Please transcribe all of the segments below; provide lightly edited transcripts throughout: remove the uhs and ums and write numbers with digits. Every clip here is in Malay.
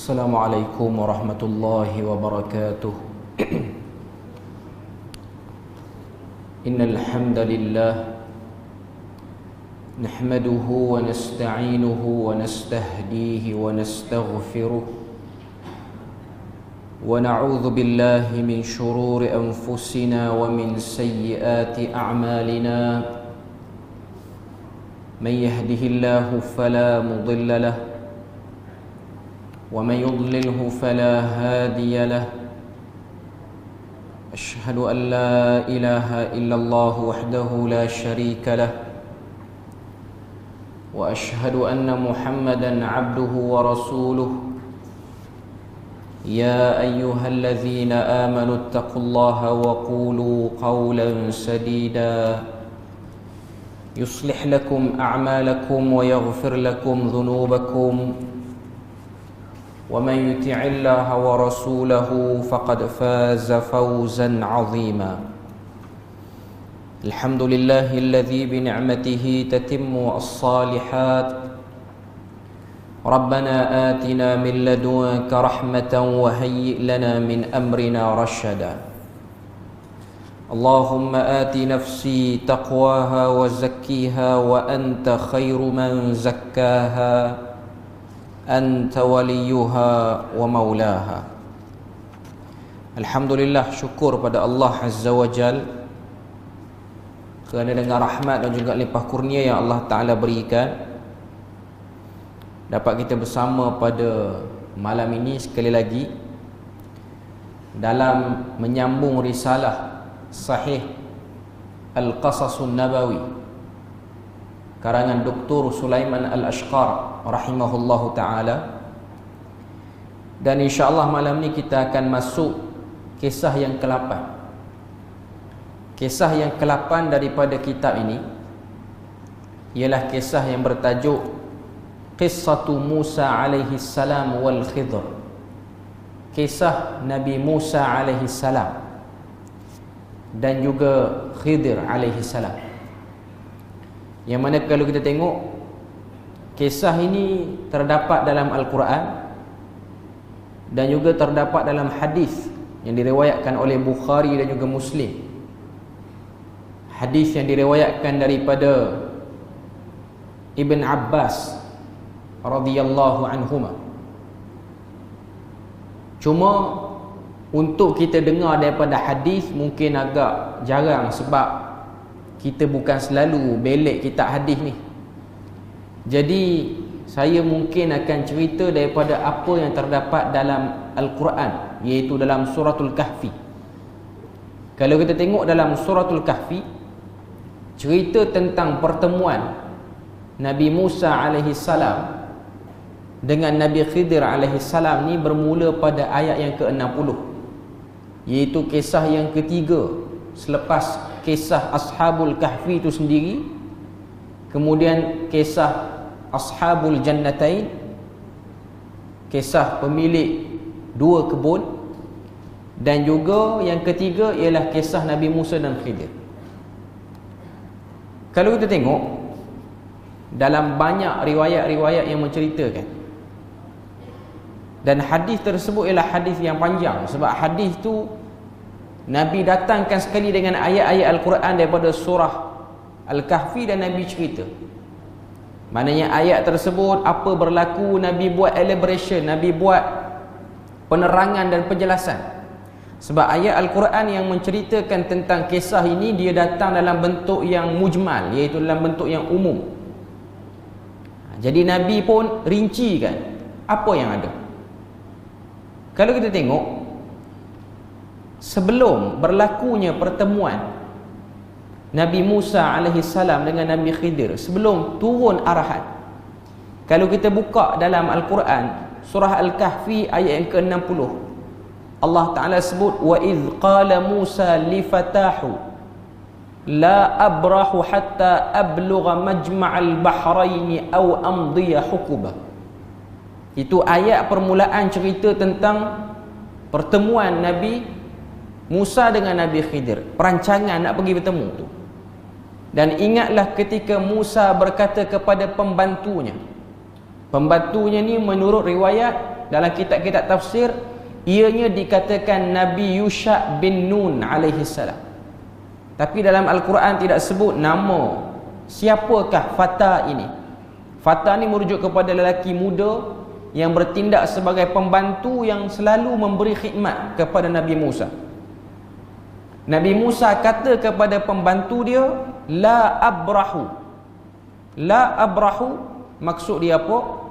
السلام عليكم ورحمة الله وبركاته. إن الحمد لله نحمده ونستعينه ونستهديه ونستغفره ونعوذ بالله من شرور أنفسنا ومن سيئات أعمالنا. من يهده الله فلا مضل له ومن يضلله فلا هادي له. أشهد أن لا إله إلا الله وحده لا شريك له وأشهد أن محمدا عبده ورسوله. يا أيها الذين آمنوا اتقوا الله وقولوا قولا سديدا يصلح لكم أعمالكم ويغفر لكم ذنوبكم ومن يطع الله ورسوله فقد فاز فوزا عظيما. الحمد لله الذي بنعمته تتم الصالحات. ربنا آتنا من لدنك رحمة وهيئ لنا من أمرنا رشدا. اللهم آت نفسي تقواها وزكيها وأنت خير من زكاها أنت وليها ومولاها. Alhamdulillah, syukur pada Allah Azza wa Jal kerana dengan rahmat dan juga limpah kurnia yang Allah Ta'ala berikan, dapat kita bersama pada malam ini sekali lagi dalam menyambung risalah Sahih Al-Qasasun Nabawi karangan Dr. Sulaiman Al-Ashqar rahimahullahu ta'ala. Dan insyaAllah malam ni kita akan masuk kisah yang ke-8. Kisah yang ke-8 daripada kitab ini ialah kisah yang bertajuk Qissatu Musa alaihi salam wal Khidr. Kisah Nabi Musa alaihi salam dan juga Khidir alaihi salam, yang mana kalau kita tengok kisah ini terdapat dalam Al-Quran dan juga terdapat dalam hadis yang diriwayatkan oleh Bukhari dan juga Muslim. Hadis yang diriwayatkan daripada Ibn Abbas radhiyallahu anhuma. Cuma untuk kita dengar daripada hadis mungkin agak jarang sebab kita bukan selalu belik kitab hadis ni. Jadi saya mungkin akan cerita daripada apa yang terdapat dalam Al-Quran, iaitu dalam suratul Kahfi. Kalau kita tengok dalam suratul Kahfi, cerita tentang pertemuan Nabi Musa alaihi salam dengan Nabi Khidir alaihi salam ni bermula pada ayat yang ke-60, iaitu kisah yang ketiga selepas kisah Ashabul Kahfi itu sendiri. Kemudian kisah Ashabul Jannatain, kisah pemilik dua kebun, dan juga yang ketiga ialah kisah Nabi Musa dan Khidir. Kalau kita tengok dalam banyak riwayat-riwayat yang menceritakan, dan hadis tersebut ialah hadis yang panjang, sebab hadis tu Nabi datangkan sekali dengan ayat-ayat Al-Quran daripada surah Al-Kahfi dan Nabi cerita. Maknanya ayat tersebut apa berlaku, Nabi buat elaboration, Nabi buat penerangan dan penjelasan. Sebab ayat Al-Quran yang menceritakan tentang kisah ini, dia datang dalam bentuk yang mujmal, iaitu dalam bentuk yang umum. Jadi Nabi pun rincikan apa yang ada. Kalau kita tengok sebelum berlakunya pertemuan Nabi Musa alaihi salam dengan Nabi Khidir, sebelum turun arahan, kalau kita buka dalam Al-Quran surah Al-Kahfi ayat yang ke-60, Allah Ta'ala sebut, wa idh qala Musa li fatahu la abrahu hatta ablugha majma'al bahraini aw amdiya hukuba. Itu ayat permulaan cerita tentang pertemuan Nabi Musa dengan Nabi Khidir, perancangan nak pergi bertemu tu. Dan ingatlah ketika Musa berkata kepada pembantunya, Pembantunya ni menurut riwayat dalam kitab-kitab tafsir, ianya dikatakan Nabi Yusha bin Nun alaihi salam. Tapi dalam Al-Quran tidak sebut nama siapakah Fata ini. Fata ni merujuk kepada lelaki muda yang bertindak sebagai pembantu yang selalu memberi khidmat kepada Nabi Musa. Nabi Musa kata kepada pembantu dia, la abrahu. La abrahu maksud dia apa?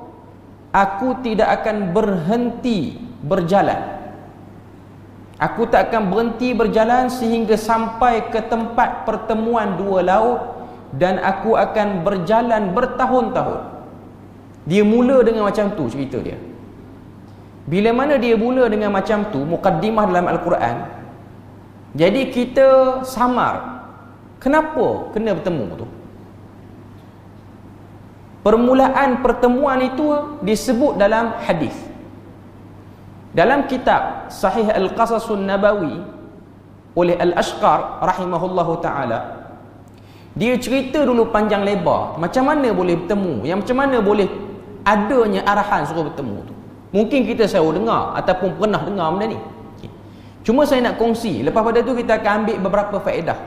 Aku tidak akan berhenti berjalan. Aku tak akan berhenti berjalan sehingga sampai ke tempat pertemuan dua laut, dan aku akan berjalan bertahun-tahun. Dia mula dengan macam tu cerita dia. Bila mana dia mula dengan macam tu, mukaddimah dalam Al-Quran, jadi kita samar. Kenapa kena bertemu tu? Permulaan pertemuan itu disebut dalam hadis. Dalam kitab Sahih Al-Qasasun Nabawi oleh Al-Ashqar rahimahullahu ta'ala, dia cerita dulu panjang lebar macam mana boleh bertemu, yang macam mana boleh adanya arahan suruh bertemu tu. Mungkin kita selalu dengar ataupun pernah dengar benda ni. Cuma saya nak kongsi, lepas pada tu kita akan ambil beberapa faedah.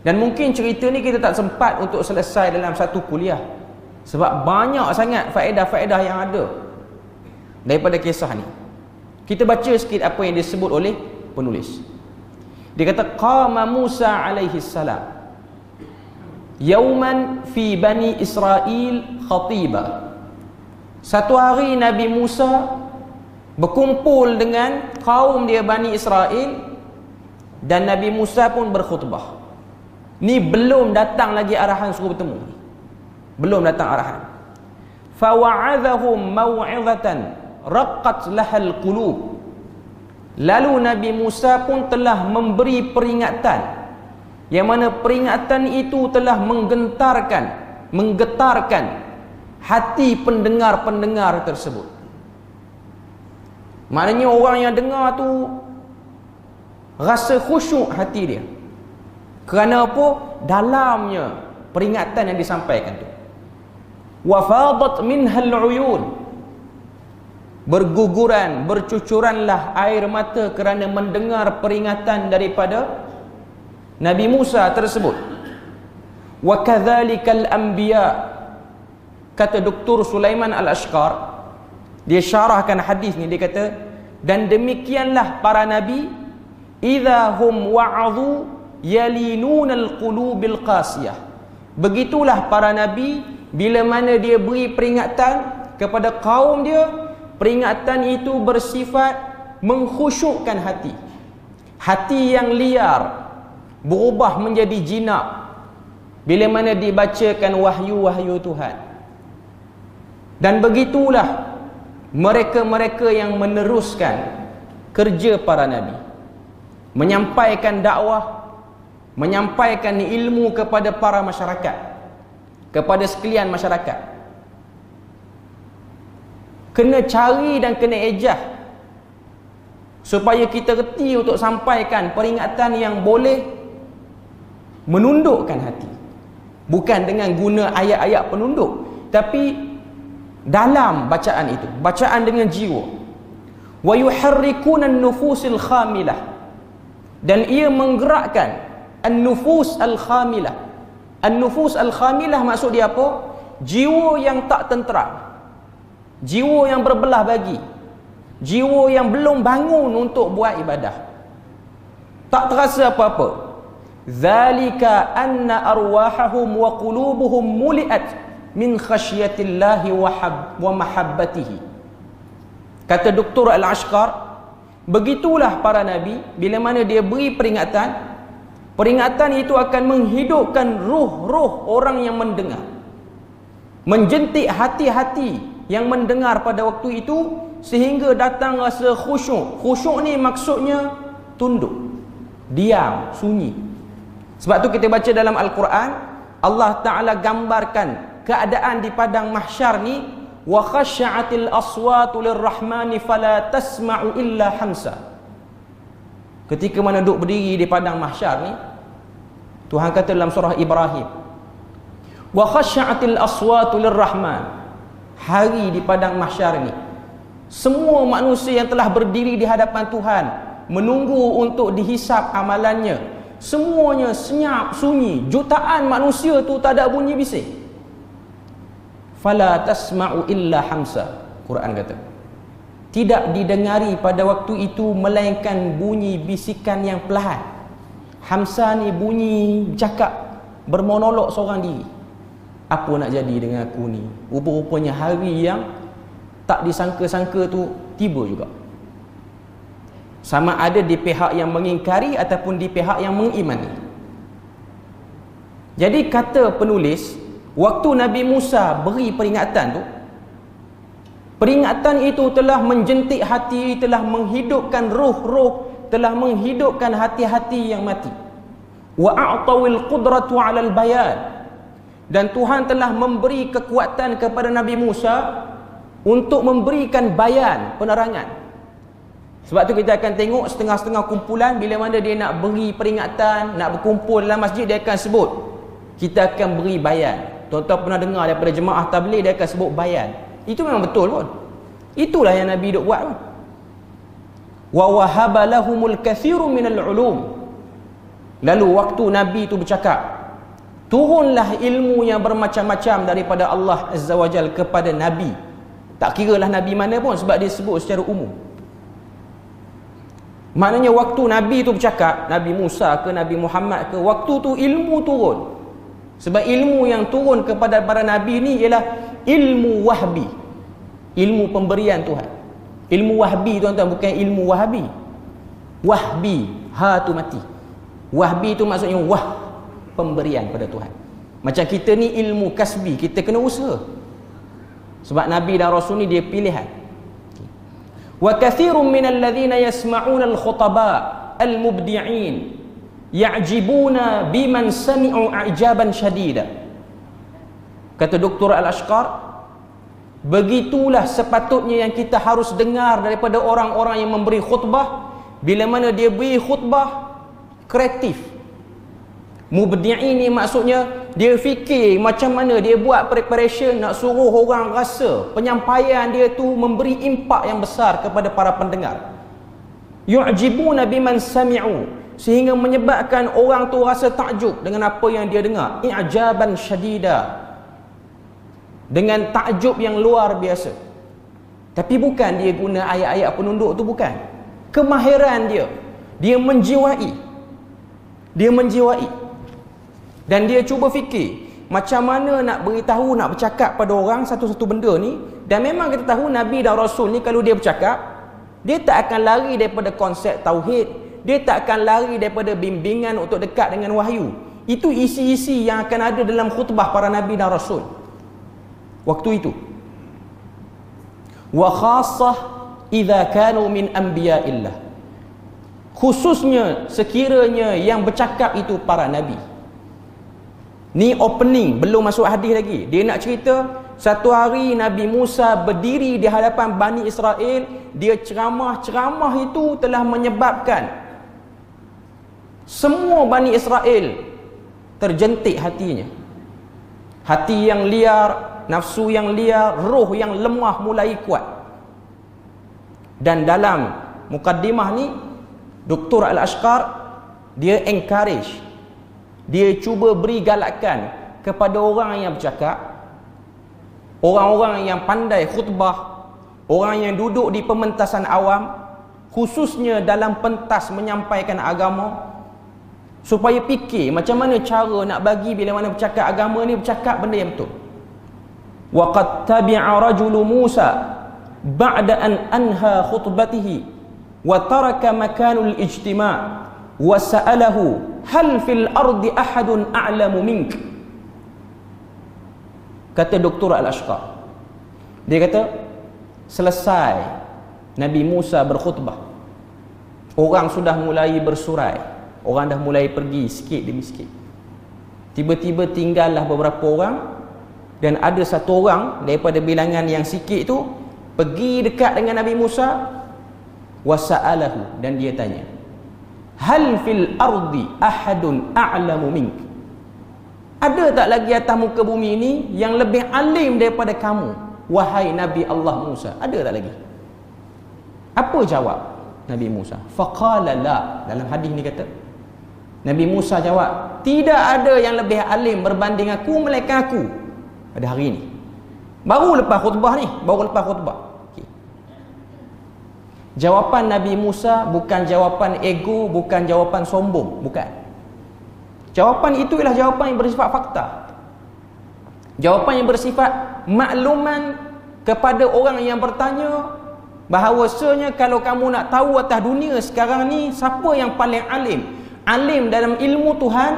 Dan mungkin cerita ni kita tak sempat untuk selesai dalam satu kuliah, sebab banyak sangat faedah-faedah yang ada daripada kisah ni. Kita baca sikit apa yang disebut oleh penulis. Dia kata, qama Musa alaihi salam yauman fi bani Israel khatiba. Satu hari Nabi Musa berkumpul dengan kaum dia Bani Israel, dan Nabi Musa pun berkhutbah. Ni belum datang lagi arahan suruh bertemu ni. Belum datang arahan. Fa wa'adhahum maw'izatan raqqat lahal qulub. Lalu Nabi Musa pun telah memberi peringatan, yang mana peringatan itu telah menggetarkan hati pendengar-pendengar tersebut. Maknanya orang yang dengar tu rasa khusyuk hati dia. Kerana apa? Dalamnya peringatan yang disampaikan tu. Wa fadat minhal uyun. Berguguran, bercucuranlah air mata kerana mendengar peringatan daripada Nabi Musa tersebut. Wa kadzalikal anbiya. Kata Dr. Sulaiman Al-Ashqar, dia syarahkan hadis ni, dia kata, dan demikianlah para nabi, idza hum wa'adhu yalinunal qulubil qasiyah. Begitulah para nabi, bila mana dia beri peringatan kepada kaum dia, peringatan itu bersifat mengkhusyukkan hati. Hati yang liar berubah menjadi jinak bila mana dibacakan wahyu-wahyu Tuhan. Dan begitulah mereka-mereka yang meneruskan kerja para nabi, menyampaikan dakwah, menyampaikan ilmu kepada para masyarakat, kepada sekalian masyarakat. Kena cari dan kena ejah supaya kita reti untuk sampaikan peringatan yang boleh menundukkan hati. Bukan dengan guna ayat-ayat penunduk, tapi dalam bacaan itu, bacaan dengan jiwa. Wa yuharrikuna an-nufusil khamilah, dan ia menggerakkan an-nufus al-khamilah. An-nufus al-khamilah maksud dia apa? Jiwa yang tak tenteram, jiwa yang berbelah bagi, jiwa yang belum bangun untuk buat ibadah, tak terasa apa-apa. Zalika anna arwahahum wa qulubuhum muliat min khasyatillahi wa mahabbatihi. Kata Dr. Al-Ashqar, begitulah para nabi, bila mana dia beri peringatan, peringatan itu akan menghidupkan ruh-ruh orang yang mendengar, menjentik hati-hati yang mendengar pada waktu itu, sehingga datang rasa khusyuk. Khusyuk ni maksudnya tunduk, diam, sunyi. Sebab tu kita baca dalam Al-Quran, Allah Ta'ala gambarkan keadaan di padang mahsyar ni, wa khasyatil aswatu lirrahmani fala tasma'u illa hamsa. Ketika mana duduk berdiri di padang mahsyar ni, Tuhan kata dalam surah Ibrahim, wa khasyatil aswatu lirrahman, hari di padang mahsyar ni Semua manusia yang telah berdiri di hadapan Tuhan menunggu untuk dihisap amalannya, semuanya senyap sunyi. Jutaan manusia tu tak ada bunyi bising. Fala tasma'u illa hamsa, Quran kata. Tidak didengari pada waktu itu melainkan bunyi bisikan yang perlahan. Hamsa ni bunyi cakap, bermonolog seorang diri. Apa nak jadi dengan aku ni? Rupa-rupanya hari yang tak disangka-sangka tu tiba juga. Sama ada di pihak yang mengingkari ataupun di pihak yang mengimani. Jadi kata penulis, waktu Nabi Musa beri peringatan tu, peringatan itu telah menjentik hati, telah menghidupkan roh-roh, telah menghidupkan hati-hati yang mati. Wa a'tawil qudratu 'alal bayan. Dan Tuhan telah memberi kekuatan kepada Nabi Musa untuk memberikan bayan, penerangan. Sebab tu kita akan tengok setengah-setengah kumpulan, bila mana dia nak beri peringatan, nak berkumpul dalam masjid, dia akan sebut, kita akan beri bayan. Tuan-tuan pernah dengar daripada jemaah tabligh, dia akan sebut bayan. Itu memang betul pun. Itulah yang Nabi duk buat pun. Wa wahaba lahumul katsiru minal ulum. Lalu waktu Nabi tu bercakap, turunlah ilmu yang bermacam-macam daripada Allah Azza wa Jal kepada Nabi. Tak kira lah Nabi mana pun, sebab dia sebut secara umum. Maknanya waktu Nabi tu bercakap, Nabi Musa ke Nabi Muhammad ke, waktu tu ilmu turun. Sebab ilmu yang turun kepada para Nabi ni ialah ilmu wahbi, ilmu pemberian Tuhan. Ilmu wahbi tuan-tuan, bukan ilmu wahabi. Wahbi, ha tu mati. Wahbi tu maksudnya pemberian pada Tuhan. Macam kita ni ilmu kasbi, kita kena usaha. Sebab Nabi dan Rasul ni dia pilihan. Wa katsirun minal ladzina yasma'una al-khutaba al-mubdi'in ya'jibuna biman sami'u i'jaban syadida. Kata Dr. Al-Ashqar, begitulah sepatutnya yang kita harus dengar daripada orang-orang yang memberi khutbah. Bila mana dia beri khutbah kreatif. Mubdi'in ni maksudnya dia fikir macam mana dia buat preparation nak suruh orang rasa penyampaian dia tu memberi impak yang besar kepada para pendengar. Yu'jibuna biman sami'u, sehingga menyebabkan orang tu rasa takjub dengan apa yang dia dengar. I'jaban syadida, dengan takjub yang luar biasa. Tapi bukan dia guna ayat-ayat penunduk tu, bukan. Kemahiran dia menjiwai. Dia menjiwai. Dan dia cuba fikir macam mana nak beritahu, nak bercakap pada orang satu-satu benda ni. Dan memang kita tahu Nabi dan Rasul ni kalau dia bercakap, dia tak akan lari daripada konsep tauhid, dia tak akan lari daripada bimbingan untuk dekat dengan wahyu. Itu isi-isi yang akan ada dalam khutbah para Nabi dan Rasul waktu itu. Wa khassah idza kanu min anbiya'illah, khususnya sekiranya yang bercakap itu para Nabi. Ni opening, belum masuk hadis lagi. Dia nak cerita satu hari Nabi Musa berdiri di hadapan Bani Israel, dia ceramah itu telah menyebabkan semua Bani Israel terjentik hatinya. Hati yang liar, nafsu yang liar, roh yang lemah mulai kuat. Dan dalam mukaddimah ni Dr. Al-Ashqar dia encourage, dia cuba beri galakan kepada orang yang bercakap, orang-orang yang pandai khutbah, orang yang duduk di pementasan awam, khususnya dalam pentas menyampaikan agama, supaya fikir macam mana cara nak bagi bila mana bercakap agama ni, bercakap benda yang betul. Wa qad tabi'a rajulu Musa ba'da an anha khutbatihi wa taraka makanul ijtima' wa sa'alahu hal fil ardi ahadun a'lamu mink. Kata Dr. Al-Ashqar, dia kata selesai Nabi Musa berkhutbah, orang sudah mulai bersurai, orang dah mulai pergi sikit demi sikit. Tiba-tiba tinggallah beberapa orang, dan ada satu orang daripada bilangan yang sikit tu pergi dekat dengan Nabi Musa, wasa'alahu, dan dia tanya, hal fil ardi ahadun a'lamu mink, ada tak lagi atas muka bumi ini yang lebih alim daripada kamu, wahai Nabi Allah Musa? Ada tak lagi? Apa jawab Nabi Musa? Faqala la. Dalam hadis ni kata, Nabi Musa jawab, tidak ada yang lebih alim berbanding aku melainkan aku pada hari ini. Baru lepas khutbah ni, okay. Jawapan Nabi Musa bukan jawapan ego, bukan jawapan sombong, bukan. Jawapan itu ialah jawapan yang bersifat fakta. Jawapan yang bersifat makluman kepada orang yang bertanya, bahawasanya kalau kamu nak tahu atas dunia sekarang ni siapa yang paling alim dalam ilmu Tuhan,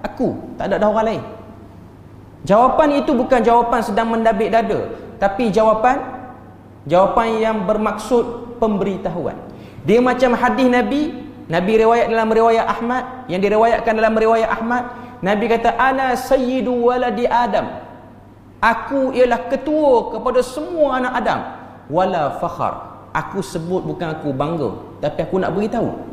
aku, tak ada orang lain. Jawapan itu bukan jawapan sedang mendabik dada, tapi jawapan yang bermaksud pemberitahuan. Dia macam hadis Nabi riwayat dalam riwayat Ahmad, yang diriwayatkan dalam riwayat Ahmad, Nabi kata, ana sayyidu waladi Adam, aku ialah ketua kepada semua anak Adam, wala fakhar, aku sebut bukan aku bangga, tapi aku nak beritahu.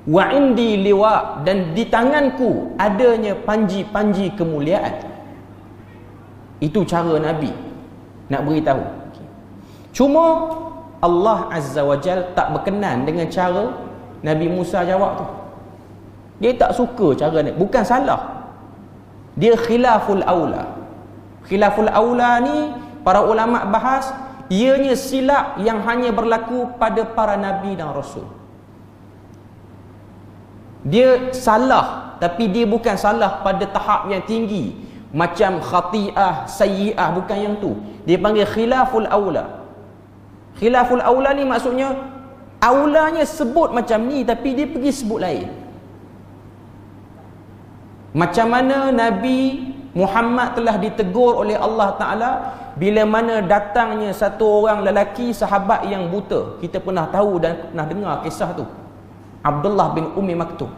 Wa indi liwa, dan di tanganku adanya panji-panji kemuliaan. Itu cara Nabi nak beritahu. Cuma Allah Azza wa Jal tak berkenan dengan cara Nabi Musa jawab tu. Dia tak suka cara ni. Bukan salah, dia khilaful aula. Khilaful aula ni para ulama bahas, ianya silap yang hanya berlaku pada para Nabi dan Rasul. Dia salah, tapi dia bukan salah pada tahap yang tinggi macam khati'ah, sayyi'ah, bukan yang tu. Dia panggil khilaful aula. Khilaful aula ni maksudnya aulanya sebut macam ni, tapi dia pergi sebut lain. Macam mana Nabi Muhammad telah ditegur oleh Allah Ta'ala bila mana datangnya satu orang lelaki sahabat yang buta. Kita pernah tahu dan pernah dengar kisah tu. Abdullah bin Ummi Maktum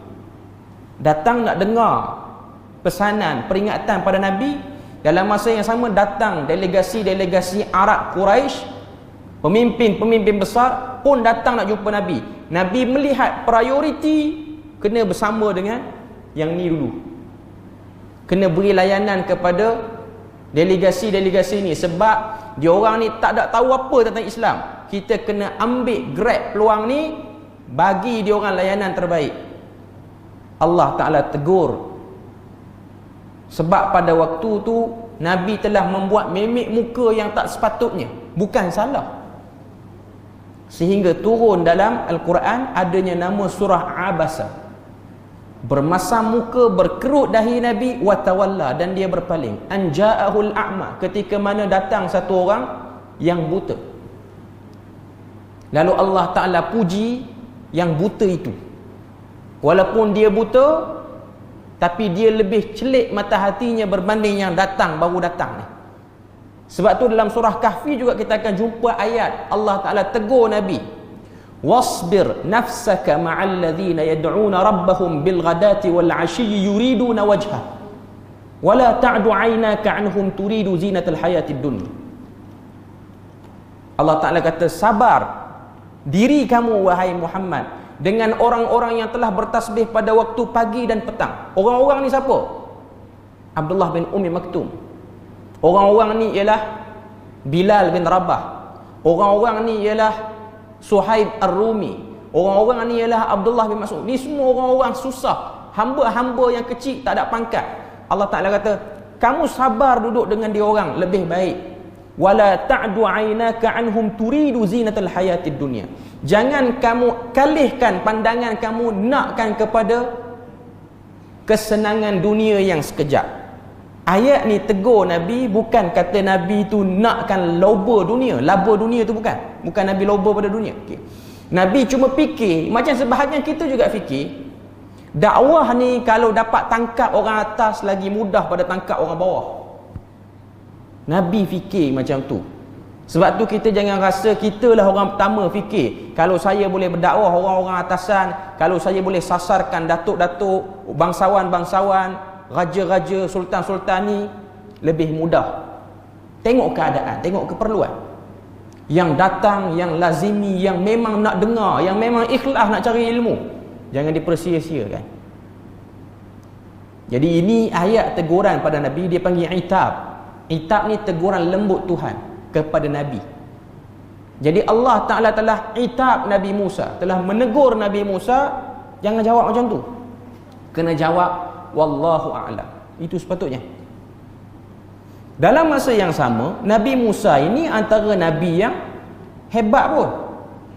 datang nak dengar pesanan, peringatan pada Nabi. Dalam masa yang sama datang delegasi-delegasi Arab Quraisy, pemimpin-pemimpin besar pun datang nak jumpa Nabi. Nabi melihat prioriti kena bersama dengan yang ni dulu, kena beri layanan kepada delegasi-delegasi ni, sebab dia orang ni tak ada tahu apa tentang Islam. Kita kena ambil grab peluang ni, bagi dia orang layanan terbaik. Allah Ta'ala tegur, sebab pada waktu tu Nabi telah membuat mimik muka yang tak sepatutnya, bukan salah, sehingga turun dalam Al-Quran adanya nama surah Abasa. Bermasam muka, berkerut dahi Nabi, watawalla, dan dia berpaling. Anja'ahul a'ma, ketika mana datang satu orang yang buta. Lalu Allah Ta'ala puji yang buta itu. Walaupun dia buta, tapi dia lebih celik mata hatinya berbanding yang baru datang ni. Sebab tu dalam surah Kahfi juga kita akan jumpa ayat Allah Ta'ala tegur Nabi, wasbir nafsaka ma'al ladhina yad'una rabbahum bil ghadati wal 'ashiyyi yuriduna wajha wala ta'du 'aynaka 'anhum turidu zinatal hayatid dunya. Allah Ta'ala kata, sabar diri kamu wahai Muhammad dengan orang-orang yang telah bertasbih pada waktu pagi dan petang. Orang-orang ni siapa? Abdullah bin Ummi Maktum. Orang-orang ni ialah Bilal bin Rabah. Orang-orang ni ialah Suhaib Ar-Rumi. Orang-orang ni ialah Abdullah bin Mas'ud. Ni semua orang-orang susah, hamba-hamba yang kecil, tak ada pangkat. Allah Ta'ala kata, kamu sabar duduk dengan dia orang lebih baik. Wala ta'du 'aynaka 'anhum turidu zinatal hayatid dunya. Jangan kamu kalihkan pandangan kamu nakkan kepada kesenangan dunia yang sekejap. Ayat ni tegur Nabi, bukan kata Nabi tu nakkan laba dunia. Laba dunia tu bukan Nabi laba pada dunia. Okay. Nabi cuma fikir, macam sebahagian kita juga fikir, dakwah ni kalau dapat tangkap orang atas lagi mudah pada tangkap orang bawah. Nabi fikir macam tu. Sebab tu kita jangan rasa kita lah orang pertama fikir, kalau saya boleh berdakwah orang-orang atasan, kalau saya boleh sasarkan datuk-datuk, bangsawan-bangsawan, raja-raja, sultan-sultan ni lebih mudah. Tengok keadaan, tengok keperluan. Yang datang, yang lazimi, yang memang nak dengar, yang memang ikhlas nak cari ilmu, jangan dipersia-siakan. Jadi ini ayat teguran pada Nabi, dia panggil itab. Itab ni teguran lembut Tuhan kepada Nabi. Jadi Allah Ta'ala telah itab Nabi Musa, telah menegur Nabi Musa, jangan jawab macam tu. Kena jawab wallahu a'lam. Itu sepatutnya. Dalam masa yang sama, Nabi Musa ini antara nabi yang hebat pun.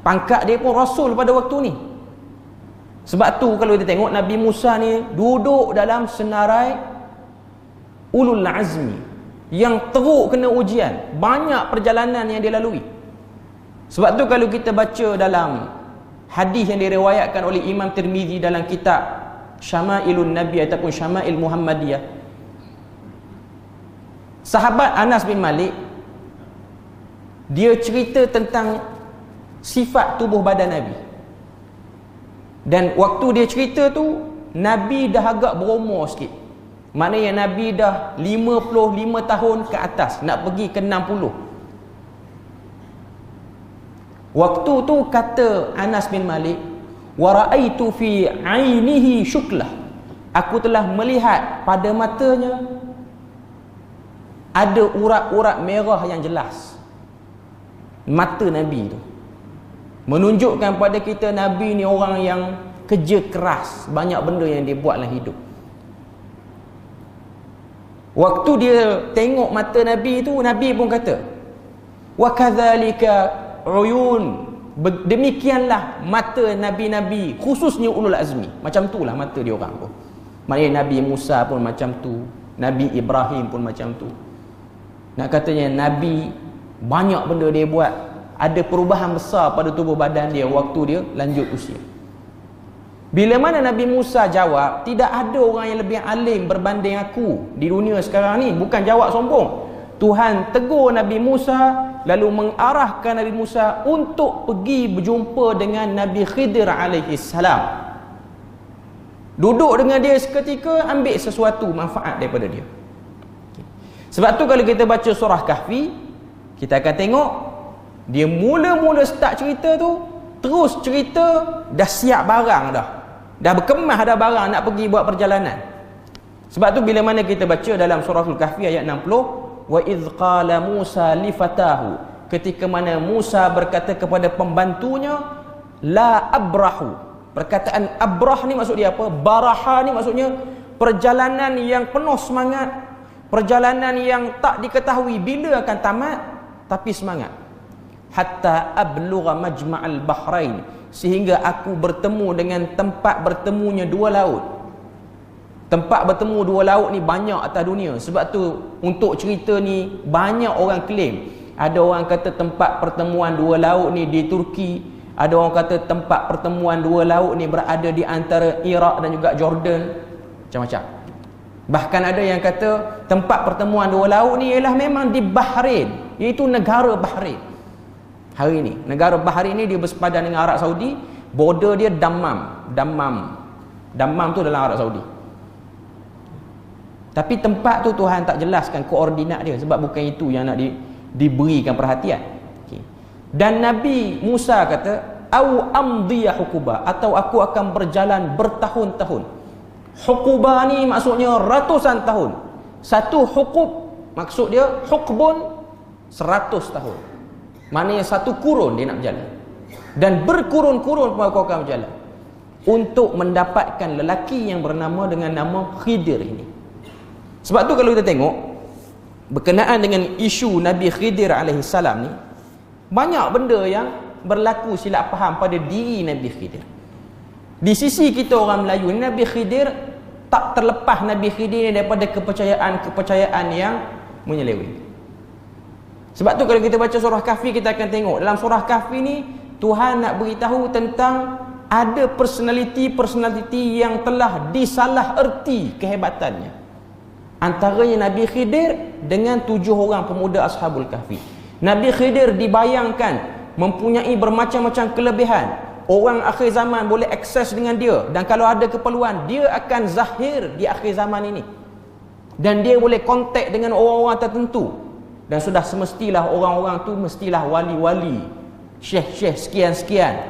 Pangkat dia pun rasul pada waktu ni. Sebab tu kalau kita tengok Nabi Musa ni duduk dalam senarai ulul azmi yang teruk kena ujian, banyak perjalanan yang dia lalui. Sebab tu kalau kita baca dalam hadis yang diriwayatkan oleh Imam Tirmizi dalam kitab Syama'ilun Nabi ataupun Syama'il Muhammadiyah, sahabat Anas bin Malik dia cerita tentang sifat tubuh badan Nabi. Dan waktu dia cerita tu, Nabi dah agak berumur sikit. Maknanya Nabi dah 55 tahun ke atas, nak pergi ke 60. Waktu tu kata Anas bin Malik, wa ra'aitu fi 'ainihi syuklah. Aku telah melihat pada matanya ada urat-urat merah yang jelas. Mata Nabi tu menunjukkan pada kita Nabi ni orang yang kerja keras, banyak benda yang dia buat dalam hidup. Waktu dia tengok mata Nabi tu, Nabi pun kata, wa kadzalika uyun, demikianlah mata nabi-nabi, khususnya ulul azmi. Macam itulah mata dia orang pun. Maknanya Nabi Musa pun macam tu, Nabi Ibrahim pun macam tu. Nak katanya Nabi banyak benda dia buat, ada perubahan besar pada tubuh badan dia waktu dia lanjut usia. Bila mana Nabi Musa jawab, tidak ada orang yang lebih alim berbanding aku di dunia sekarang ni, bukan jawab sombong. Tuhan tegur Nabi Musa, lalu mengarahkan Nabi Musa untuk pergi berjumpa dengan Nabi Khidir alaihi salam. Duduk dengan dia seketika, ambil sesuatu manfaat daripada dia. Sebab tu kalau kita baca surah Kahfi, kita akan tengok dia mula-mula start cerita tu, terus cerita dah siap barang dah berkemas dah barang nak pergi buat perjalanan. Sebab tu bila mana kita baca dalam surah Al-Kahfi ayat 60, wa idh qala Musa li fatahu, ketika mana Musa berkata kepada pembantunya, la abrahu. Perkataan abrah ni maksud dia apa? Baraha ni maksudnya perjalanan yang penuh semangat, perjalanan yang tak diketahui bila akan tamat, tapi semangat. Hatta ablugha majma'al bahrain, sehingga aku bertemu dengan tempat bertemunya dua laut. Tempat bertemu dua laut ni banyak atas dunia. Sebab tu untuk cerita ni banyak orang claim. Ada orang kata tempat pertemuan dua laut ni di Turki, ada orang kata tempat pertemuan dua laut ni berada di antara Iraq dan juga Jordan, macam-macam. Bahkan ada yang kata tempat pertemuan dua laut ni ialah memang di Bahrain, iaitu negara Bahrain. Hari ini negara Bahrain ni dia bersepadan dengan Arab Saudi, border dia Dammam tu dalam Arab Saudi. Tapi tempat tu Tuhan tak jelaskan koordinat dia, sebab bukan itu yang nak diberikan perhatian. Okay. Dan Nabi Musa kata, au amdiya hukuba, atau aku akan berjalan bertahun-tahun. Hukuba ni maksudnya ratusan tahun. Satu hukub maksud dia hukbun 100 tahun. Maknanya satu kurun dia nak berjalan. Dan berkurun-kurun pun aku akan berjalan untuk mendapatkan lelaki yang bernama dengan nama Khidir ini. Sebab tu kalau kita tengok berkenaan dengan isu Nabi Khidir alaihi salam ni, banyak benda yang berlaku silap faham pada diri Nabi Khidir. Di sisi kita orang Melayu, Nabi Khidir tak terlepas Nabi Khidir daripada kepercayaan yang menyeleweng. Sebab tu kalau kita baca surah Kahfi, kita akan tengok dalam surah Kahfi ni Tuhan nak beritahu tentang ada personaliti yang telah disalah erti kehebatannya. Antaranya Nabi Khidir dengan 7 orang pemuda Ashabul Kahfi. Nabi Khidir dibayangkan mempunyai bermacam-macam kelebihan. Orang akhir zaman boleh akses dengan dia, dan kalau ada keperluan dia akan zahir di akhir zaman ini. Dan dia boleh kontak dengan orang-orang tertentu. Dan sudah semestilah orang-orang tu mestilah wali-wali, syekh-syekh sekian-sekian,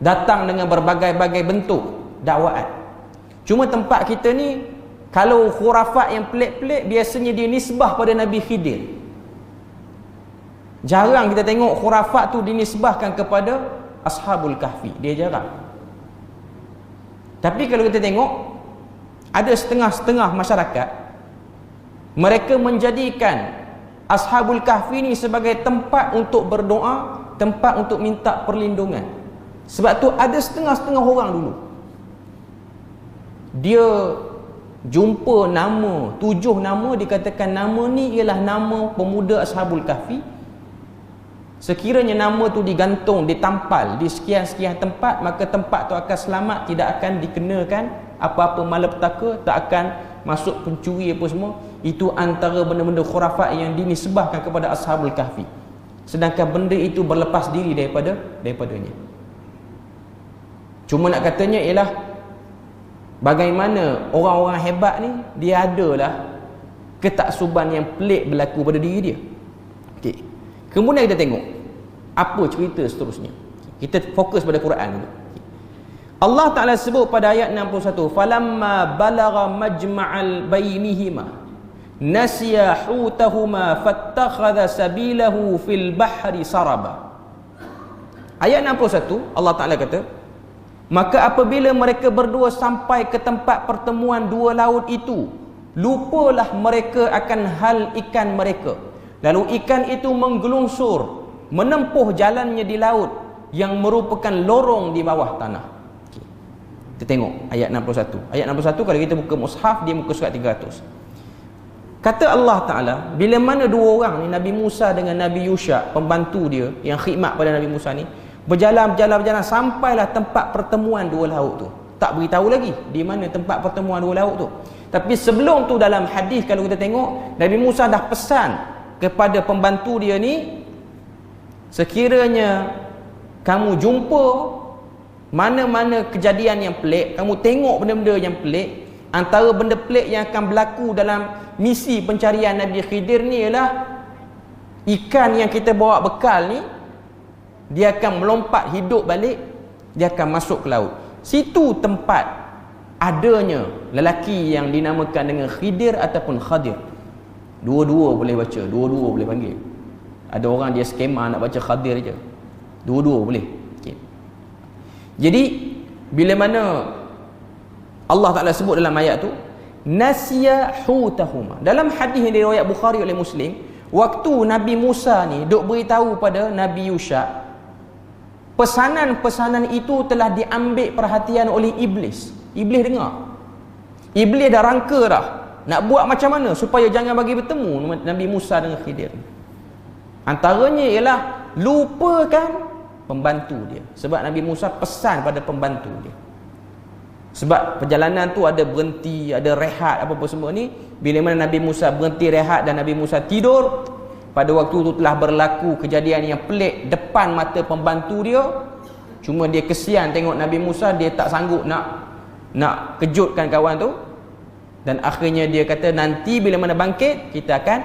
datang dengan berbagai-bagai bentuk dakwaan. Cuma tempat kita ni, kalau khurafat yang pelik-pelik biasanya dia nisbah pada Nabi Khidir. Jarang kita tengok khurafat tu dinisbahkan kepada Ashabul Kahfi. Dia jarang. Tapi kalau kita tengok, ada setengah-setengah masyarakat, mereka menjadikan Ashabul Kahfi ni sebagai tempat untuk berdoa, tempat untuk minta perlindungan. Sebab tu ada setengah-setengah orang dulu, dia jumpa nama, 7 nama, dikatakan nama ni ialah nama pemuda Ashabul Kahfi. Sekiranya nama tu digantung, ditampal di sekian-sekian tempat, maka tempat tu akan selamat, tidak akan dikenakan apa-apa malapetaka, tak akan masuk pencuri apa semua. Itu antara benda-benda khurafat yang dinisbahkan kepada Ashabul Kahfi. Sedangkan benda itu berlepas diri daripadanya. Cuma nak katanya ialah bagaimana orang-orang hebat ni, dia adalah ketaksuban yang pelik berlaku pada diri dia. Okey. Kemudian kita tengok apa cerita seterusnya. Kita fokus pada Quran dulu. Allah Ta'ala sebut pada ayat 61, falamma balagha majma'al bainihima nasiya hutahuma fattakhadha sabilahu fil bahri saraba. Ayat 61 Allah Ta'ala kata, maka apabila mereka berdua sampai ke tempat pertemuan dua laut itu, lupalah mereka akan hal ikan mereka. Lalu ikan itu menggelunsur, menempuh jalannya di laut yang merupakan lorong di bawah tanah. Okay. Kita tengok ayat 61. Ayat 61 kalau kita buka mushaf, dia muka surat 300. Kata Allah Ta'ala, bila mana dua orang ni, Nabi Musa dengan Nabi Yusha, pembantu dia yang khidmat pada Nabi Musa ni, berjalan sampailah tempat pertemuan dua laut tu. Tak beritahu lagi di mana tempat pertemuan dua laut tu. Tapi sebelum tu dalam hadis kalau kita tengok, Nabi Musa dah pesan kepada pembantu dia ni, sekiranya kamu jumpa mana-mana kejadian yang pelik, kamu tengok benda-benda yang pelik, antara benda pelik yang akan berlaku dalam misi pencarian Nabi Khidir ni ialah ikan yang kita bawa bekal ni, dia akan melompat hidup balik, dia akan masuk ke laut. Situ tempat adanya lelaki yang dinamakan dengan Khidir ataupun Khadir. Dua-dua boleh baca, dua-dua boleh panggil. Ada orang dia skema nak baca Khadir je, dua-dua boleh. Okay. Jadi bila mana Allah Ta'ala sebut dalam ayat tu nasiya hutahuma, dalam hadis yang diriwayat Bukhari oleh Muslim, waktu Nabi Musa ni duk beritahu pada Nabi Yusha, pesanan-pesanan itu telah diambil perhatian oleh Iblis. Iblis dengar, Iblis dah rangka dah nak buat macam mana supaya jangan bagi bertemu Nabi Musa dengan Khidir. Antaranya ialah lupakan pembantu dia. Sebab Nabi Musa pesan pada pembantu dia. Sebab perjalanan tu ada berhenti, ada rehat, apa-apa semua ni. Bila mana Nabi Musa berhenti rehat dan Nabi Musa tidur, pada waktu tu telah berlaku kejadian yang pelik depan mata pembantu dia. Cuma dia kesian tengok Nabi Musa, dia tak sanggup nak kejutkan kawan tu. Dan akhirnya dia kata, nanti bila mana bangkit, kita akan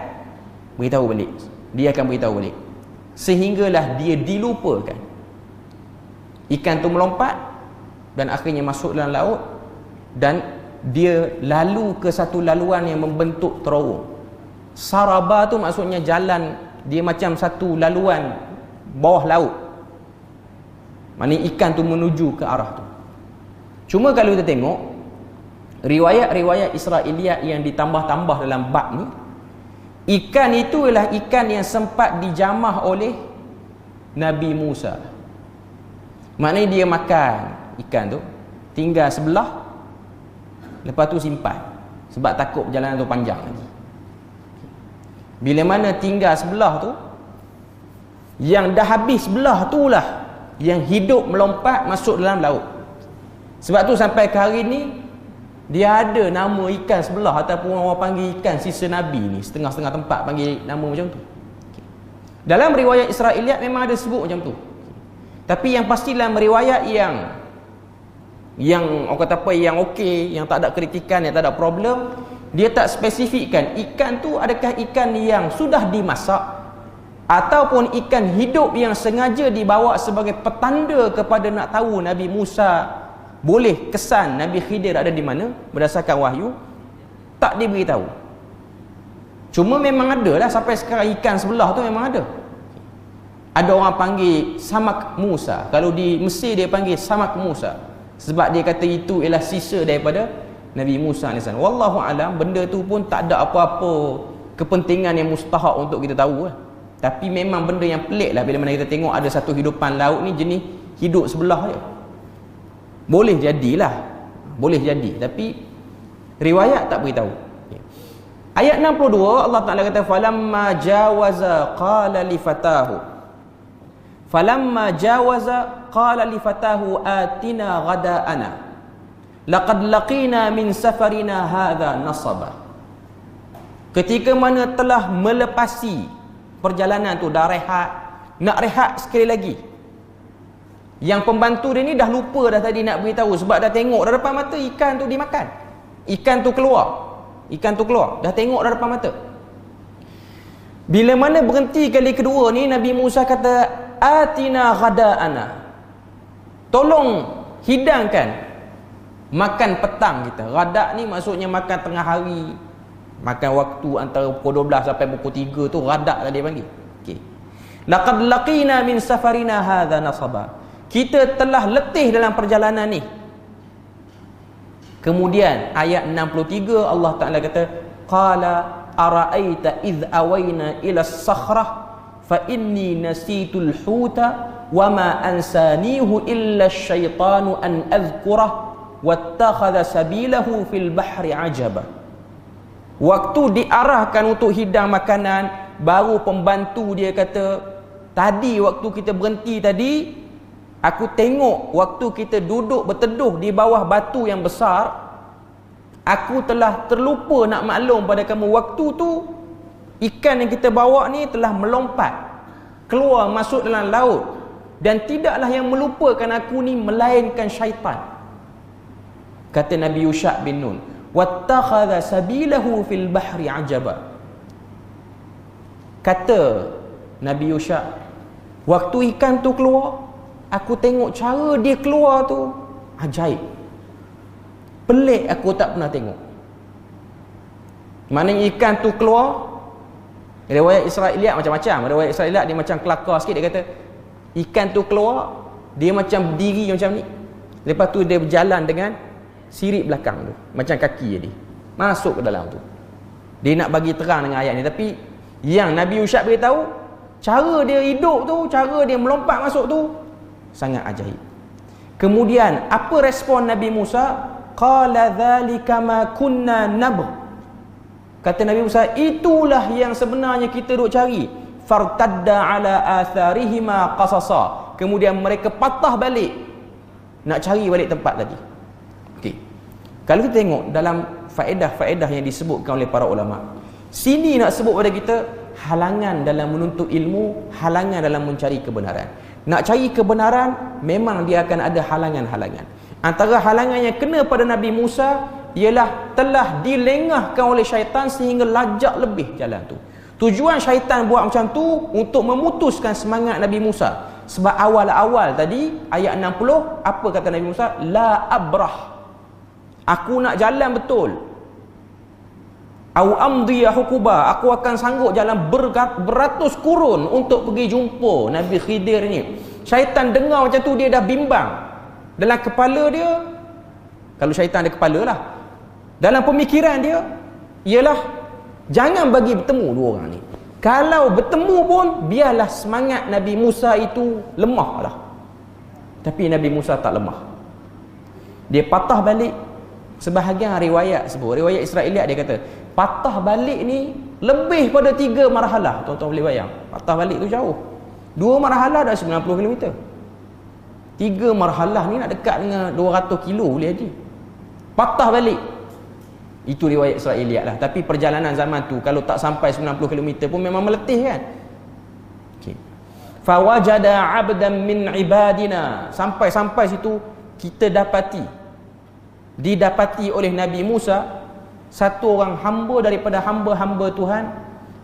beritahu balik. Dia akan beritahu balik. Sehinggalah dia dilupakan. Ikan tu melompat dan akhirnya masuk dalam laut, dan dia lalu ke satu laluan yang membentuk terowong. Saraba tu maksudnya jalan, dia macam satu laluan bawah laut. Maknanya ikan tu menuju ke arah tu. Cuma kalau kita tengok riwayat-riwayat Israiliyat yang ditambah-tambah dalam bab ni, ikan itu ialah ikan yang sempat dijamah oleh Nabi Musa. Maknanya dia makan ikan tu, tinggal sebelah, lepas tu simpan, sebab takut perjalanan tu panjang lagi. Bila mana tinggal sebelah tu, yang dah habis sebelah tu lah yang hidup melompat masuk dalam laut. Sebab tu sampai ke hari ni dia ada nama ikan sebelah, ataupun orang panggil ikan sisa Nabi ni. Setengah-setengah tempat panggil nama macam tu. Dalam riwayat Israiliyat memang ada sebut macam tu. Tapi yang pasti dalam riwayat yang orang kata apa, yang okey, yang tak ada kritikan, yang tak ada problem, dia tak spesifikkan ikan tu adakah ikan yang sudah dimasak ataupun ikan hidup yang sengaja dibawa sebagai petanda kepada nak tahu Nabi Musa boleh kesan Nabi Khidir ada di mana berdasarkan wahyu. Tak diberitahu. Cuma memang ada lah sampai sekarang, ikan sebelah tu memang ada. Ada orang panggil Samak Musa. Kalau di Mesir dia panggil Samak Musa, sebab dia kata itu ialah sisa daripada Nabi Musa AS. Wallahu alam, benda tu pun tak ada apa-apa kepentingan yang mustahak untuk kita tahu lah. Tapi memang benda yang pelik lah bila mana kita tengok ada satu hidupan laut ni jenis hidup sebelah dia. Boleh jadilah, boleh jadi, tapi riwayat tak beritahu. Ayat 62 Allah Ta'ala kata falamma jawaza qala li fatahu, falamma jawaza qala li fatahu atina ghada'ana laqad laqina min safarina hadha nasaba. Ketika mana telah melepasi perjalanan tu, dah rehat, nak rehat sekali lagi, yang pembantu dia ni dah lupa dah tadi nak beritahu, sebab dah tengok dah depan mata ikan tu dimakan, ikan tu keluar, dah tengok dah depan mata. Bila mana berhenti kali kedua ni, Nabi Musa kata atina ghada'ana, tolong hidangkan makan petang kita. Ghada' ni maksudnya makan tengah hari, makan waktu antara pukul 12 sampai pukul 3 tu ghada' tadi panggil. Okey. Laqad laqina min safarina hadha nasaba. Kita telah letih dalam perjalanan ni. Kemudian ayat 63 Allah Ta'ala kata qala ara'aita idh awayna ila as-sakhrah fa inni nasitul huta wa ma ansanihu illa asy-syaitanu an adhkurah wattakhadha sabilahu fil bahri ajaba. Waktu diarahkan untuk hidang makanan, baru pembantu dia kata, tadi waktu kita berhenti tadi, aku tengok waktu kita duduk berteduh di bawah batu yang besar, aku telah terlupa nak maklum pada kamu, waktu tu ikan yang kita bawa ni telah melompat keluar masuk dalam laut, dan tidaklah yang melupakan aku ni melainkan syaitan. Kata Nabi Yusha' bin Nun, wattakhadha sabilahu fil bahri ajaba. Kata Nabi Yusha', waktu ikan tu keluar, aku tengok cara dia keluar tu ajaib, pelik, aku tak pernah tengok. Maknanya ikan tu keluar, riwayat Israiliyat macam-macam. Riwayat Israiliyat dia macam kelakar sikit, dia kata ikan tu keluar, dia macam berdiri macam ni, lepas tu dia berjalan dengan sirip belakang tu, macam kaki jadi masuk ke dalam tu. Dia nak bagi terang dengan ayat ni, tapi yang Nabi Yusha' beritahu, cara dia hidup tu, cara dia melompat masuk tu sangat ajaib. Kemudian apa respon Nabi Musa? Qala dzalika ma kunna nabgh. Kata Nabi Musa, itulah yang sebenarnya kita duk cari. Fartadda ala atharihima qasasa. Kemudian mereka patah balik nak cari balik tempat tadi. Okey. Kalau kita tengok dalam faedah-faedah yang disebutkan oleh para ulama, sini nak sebut pada kita halangan dalam menuntut ilmu, halangan dalam mencari kebenaran. Nak cari kebenaran, memang dia akan ada halangan-halangan. Antara halangan yang kena pada Nabi Musa ialah telah dilengahkan oleh syaitan sehingga lajak lebih jalan tu. Tujuan syaitan buat macam tu untuk memutuskan semangat Nabi Musa. Sebab awal-awal tadi ayat 60, apa kata Nabi Musa? La abrah, aku nak jalan betul. Au amdiya hukuba, aku akan sanggup jalan beratus kurun untuk pergi jumpa Nabi Khidir ni. Syaitan dengar macam tu, dia dah bimbang dalam kepala dia. Kalau syaitan ada kepala lah, dalam pemikiran dia ialah jangan bagi bertemu dua orang ni. Kalau bertemu pun biarlah semangat Nabi Musa itu lemah lah. Tapi Nabi Musa tak lemah, dia patah balik. Sebahagian riwayat sebut, riwayat Israiliyat, dia kata patah balik ni lebih pada 3 marhalah. Tuan-tuan boleh bayang, patah balik tu jauh. 2 marhalah dah 90 km, 3 marhalah ni nak dekat dengan 200 kilo boleh jadi. Patah balik. Itu riwayat Israiliyat lah. Tapi perjalanan zaman tu kalau tak sampai 90 km pun memang meletih kan. Okay. Fawajada 'abdan min ibadina, sampai situ kita didapati oleh Nabi Musa satu orang hamba daripada hamba-hamba Tuhan.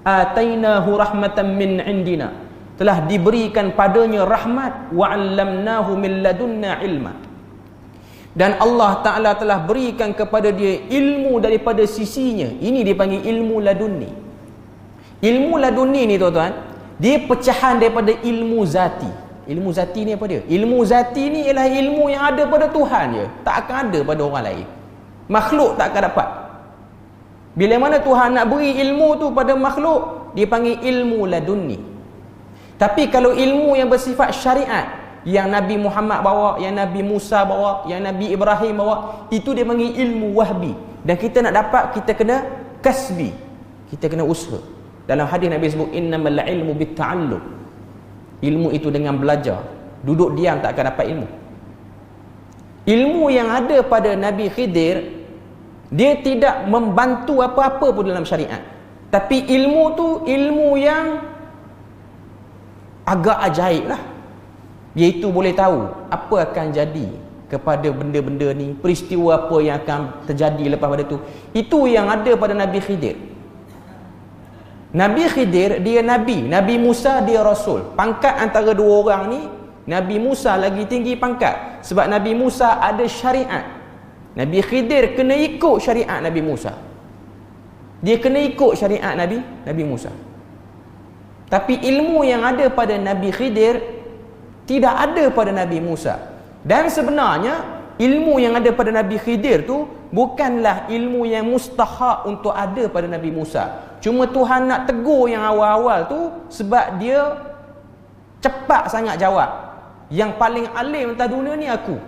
Atainahu rahmatan min indina, telah diberikan padanya rahmat. Wa 'allamnahu min ladunna ilma, dan Allah Ta'ala telah berikan kepada dia ilmu daripada sisinya. Ini dipanggil ilmu laduni. Ilmu laduni ni tuan-tuan, Dia pecahan daripada ilmu zati. Ilmu zati ni apa dia? Ilmu zati ni ialah ilmu yang ada pada Tuhan je, tak akan ada pada orang lain. Makhluk tak akan dapat. Bila mana Tuhan nak beri ilmu tu pada makhluk, dia panggil ilmu ladunni. Tapi kalau ilmu yang bersifat syariat, yang Nabi Muhammad bawa, yang Nabi Musa bawa, yang Nabi Ibrahim bawa, itu dia panggil ilmu wahbi. Dan kita nak dapat, kita kena kasbi, kita kena usaha. Dalam hadis Nabi sebut innamal ilmu bitta'allum. Ilmu itu dengan belajar. Duduk diam tak akan dapat ilmu. Ilmu yang ada pada Nabi Khidir, dia tidak membantu apa-apa pun dalam syariat. Tapi ilmu tu ilmu yang agak ajaib lah. Iaitu boleh tahu apa akan jadi kepada benda-benda ni, peristiwa apa yang akan terjadi lepas pada tu. Itu yang ada pada Nabi Khidir. Nabi Khidir dia Nabi, Nabi Musa dia Rasul. Pangkat antara dua orang ni, Nabi Musa lagi tinggi pangkat. Sebab Nabi Musa ada syariat. Nabi Khidir kena ikut syariat Nabi Musa. Dia kena ikut syariat Nabi Musa. Tapi ilmu yang ada pada Nabi Khidir tidak ada pada Nabi Musa. Dan sebenarnya ilmu yang ada pada Nabi Khidir tu bukanlah ilmu yang mustahak untuk ada pada Nabi Musa. Cuma Tuhan nak tegur yang awal-awal tu sebab dia cepat sangat jawab. Yang paling alim atas dunia ni aku.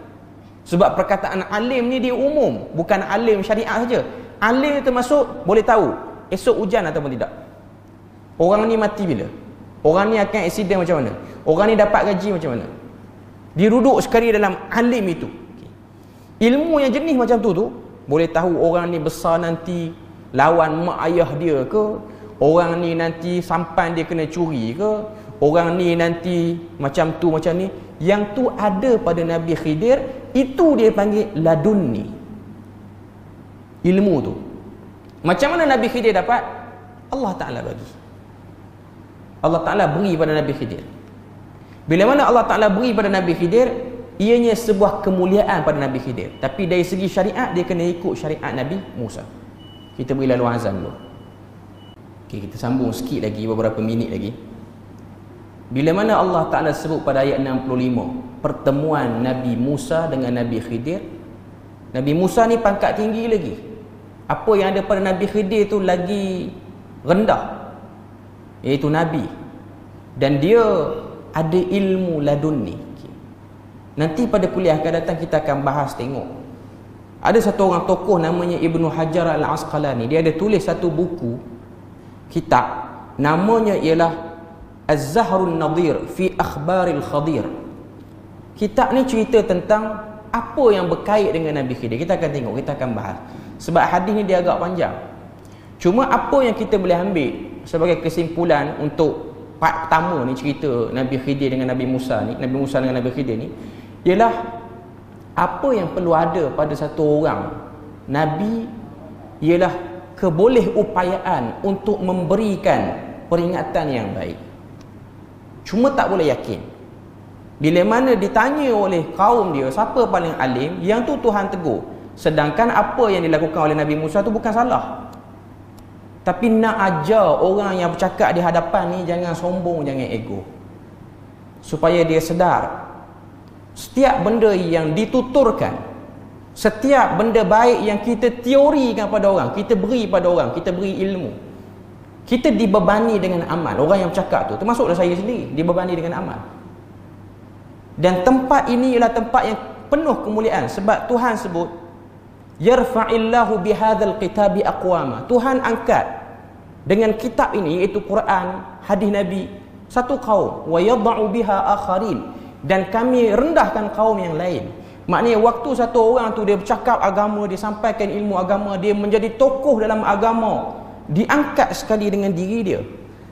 Sebab perkataan alim ni dia umum, bukan alim syariat saja. Alim termasuk boleh tahu esok hujan ataupun tidak. Orang ni mati bila? Orang ni akan aksiden macam mana? Orang ni dapat gaji macam mana? Dia duduk sekali dalam alim itu. Ilmu yang jenis macam tu boleh tahu orang ni besar nanti lawan mak ayah dia ke, orang ni nanti sampan dia kena curi ke, orang ni nanti macam tu macam ni. Yang tu ada pada Nabi Khidir, itu dia panggil ladunni. Ilmu tu macam mana Nabi Khidir dapat? Allah Ta'ala bagi. Allah Ta'ala beri pada Nabi Khidir. Bila mana Allah Ta'ala beri pada Nabi Khidir, ianya sebuah kemuliaan pada Nabi Khidir. Tapi dari segi syariat, dia kena ikut syariat Nabi Musa. Kita beri lalu azan dulu. Okay, kita sambung sikit lagi, beberapa minit lagi. Bila mana Allah Ta'ala sebut pada ayat 65 pertemuan Nabi Musa dengan Nabi Khidir. Nabi Musa ni pangkat tinggi lagi. Apa yang ada pada Nabi Khidir tu lagi rendah, iaitu Nabi. Dan dia ada ilmu ladunni. Nanti pada kuliah akan datang kita akan bahas, tengok. Ada satu orang tokoh namanya Ibnu Hajar Al-Asqalani. Dia ada tulis satu buku, kitab, namanya ialah Az-Zahrun Nadir fi Akhbaril Khadir. Kitab ni cerita tentang apa yang berkait dengan Nabi Khidir. Kita akan tengok, kita akan bahas. Sebab hadis ni dia agak panjang. Cuma apa yang kita boleh ambil sebagai kesimpulan untuk part pertama ni, cerita Nabi Khidir dengan Nabi Musa ni, Nabi Musa dengan Nabi Khidir ni, ialah apa yang perlu ada pada satu orang Nabi ialah kebolehupayaan untuk memberikan peringatan yang baik. Cuma tak boleh yakin. Bila mana ditanya oleh kaum dia siapa paling alim, yang tu Tuhan tegur. Sedangkan apa yang dilakukan oleh Nabi Musa tu bukan salah. Tapi nak ajar orang yang bercakap di hadapan ni jangan sombong, jangan ego. Supaya dia sedar setiap benda yang dituturkan, setiap benda baik yang kita teorikan pada orang, kita beri pada orang, kita beri ilmu, kita dibebani dengan amal. Orang yang bercakap tu, termasuklah saya sendiri, dibebani dengan amal. Dan tempat ini ialah tempat yang penuh kemuliaan. Sebab Tuhan sebut yarfa'illahu bihadzal kitabi aqwama. Tuhan angkat dengan kitab ini, iaitu Quran, hadis Nabi, satu kaum, wa yad'u biha akharin, dan kami rendahkan kaum yang lain. Maknanya waktu satu orang tu dia bercakap agama, dia sampaikan ilmu agama, dia menjadi tokoh dalam agama, diangkat sekali dengan diri dia.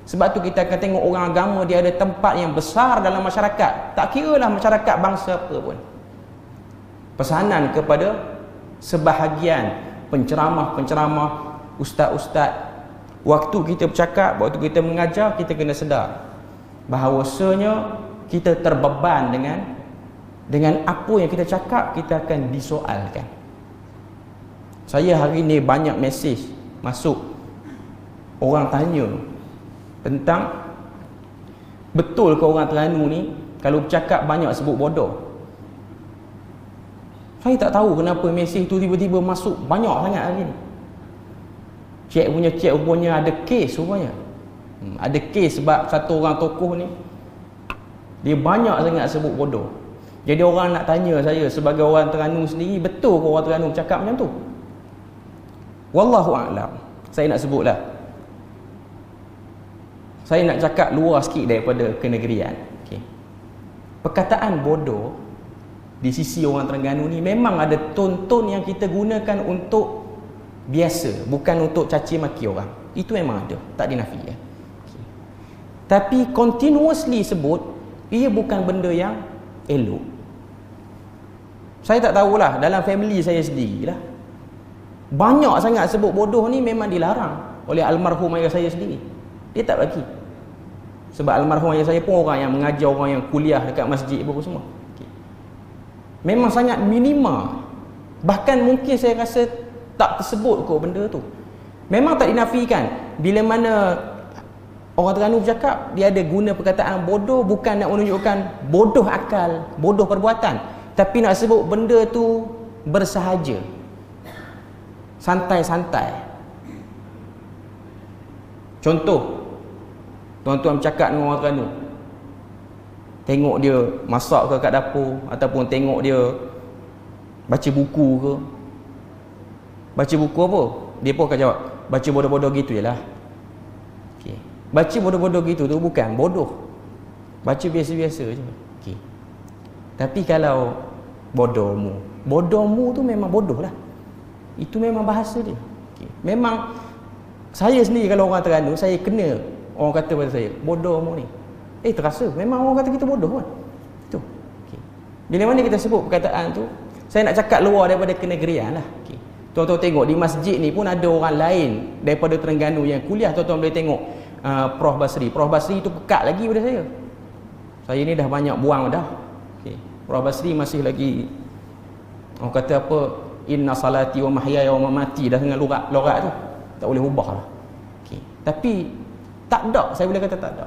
Sebab tu kita akan tengok orang agama dia ada tempat yang besar dalam masyarakat. Tak kiralah masyarakat bangsa apa pun. Pesanan kepada sebahagian penceramah-penceramah, ustaz-ustaz, waktu kita bercakap, waktu kita mengajar, kita kena sedar bahawasanya kita terbeban dengan apa yang kita cakap, kita akan disoalkan. Saya hari ni banyak mesej masuk, orang tanya tentang Betul ke orang Terengganu ni kalau bercakap banyak sebut bodoh? Saya tak tahu kenapa mesej tu tiba-tiba masuk banyak sangat hari ni. Cek rupanya ada kes rupanya. Ada kes sebab satu orang tokoh ni dia banyak sangat sebut bodoh. Jadi orang nak tanya saya sebagai orang Terengganu sendiri, betul ke orang Terengganu bercakap macam tu? Wallahu a'lam. Saya nak sebutlah. Saya nak cakap luar sikit daripada kenegerian. Okay. Perkataan bodoh di sisi orang Terengganu ni memang ada tone-tone yang kita gunakan untuk biasa, bukan untuk caci maki orang. Itu memang ada, tak dinafi ya. Okay. Tapi continuously sebut, ia bukan benda yang elok. Saya tak tahulah, dalam family saya sendirilah, banyak sangat sebut bodoh ni memang dilarang oleh almarhum ayah saya sendiri. Dia tak bagi. Sebab almarhum ayah saya pun orang yang mengajar orang yang kuliah dekat masjid apa semua. Okay. Memang sangat minima. Bahkan mungkin saya rasa tak tersebut kot benda tu. Memang tak dinafikan. Bila mana orang Terengganu bercakap, dia ada guna perkataan bodoh bukan nak menunjukkan bodoh akal, bodoh perbuatan, tapi nak sebut benda tu bersahaja, santai-santai. Contoh, tuan-tuan bercakap dengan orang Terengganu, tengok dia masak ke kat dapur, ataupun tengok dia baca buku ke. Baca buku apa? Dia pun akan jawab, baca bodoh-bodoh gitu je lah. Okay. Baca bodoh-bodoh gitu tu bukan bodoh, baca biasa-biasa je. Okay. Tapi kalau bodohmu tu memang bodoh lah. Itu memang bahasa dia. Okay. Memang saya sendiri kalau orang Terengganu, saya kena orang kata pada saya, bodohmu ni. Terasa memang orang kata kita bodoh kan. Itu. Okay. Bila mana kita sebut perkataan tu, saya nak cakap luar daripada kenegerian lah. Okay. Tuan-tuan tengok di masjid ni pun ada orang lain daripada Terengganu yang kuliah. Tuan-tuan boleh tengok Prof Basri. Prof Basri tu pekat lagi pada saya. Saya ni dah banyak buang dah. Okay. Prof Basri masih lagi, orang kata apa, inna salati wa mahyaya wa mamati, dah dengan lorat tu. Tak boleh ubah lah. Okay. Tapi tak ada, saya boleh kata tak ada.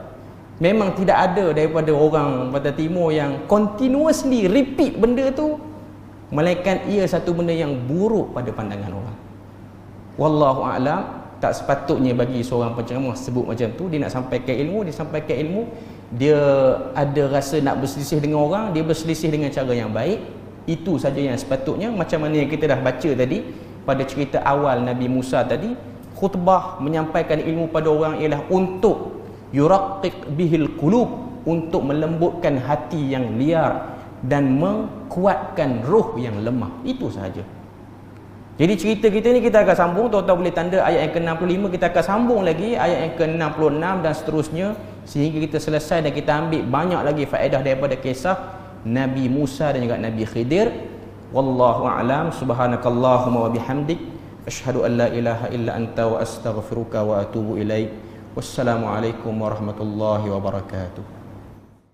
Memang tidak ada daripada orang Pantai Timur yang continuously repeat benda tu, melainkan ia satu benda yang buruk pada pandangan orang. Wallahu a'lam. Tak sepatutnya bagi seorang penceramah sebut macam tu. Dia nak sampaikan ilmu, dia ada rasa nak berselisih dengan orang, dia berselisih dengan cara yang baik. Itu saja yang sepatutnya. Macam mana yang kita dah baca tadi pada cerita awal Nabi Musa tadi, khutbah menyampaikan ilmu pada orang ialah untuk yuraqiq bihil qulub, untuk melembutkan hati yang liar dan mengkuatkan roh yang lemah. Itu sahaja. Jadi cerita kita ni kita akan sambung. Tuan-tuan boleh tanda ayat yang ke-65, kita akan sambung lagi ayat yang ke-66 dan seterusnya, sehingga kita selesai dan kita ambil banyak lagi faedah daripada kisah Nabi Musa dan juga Nabi Khidir. Wallahu a'lam. Subhanakallahumma wa bihamdik, asyhadu an la ilaha illa anta wa astaghfiruka wa atubu ilaik. Wassalamualaikum warahmatullahi wabarakatuh.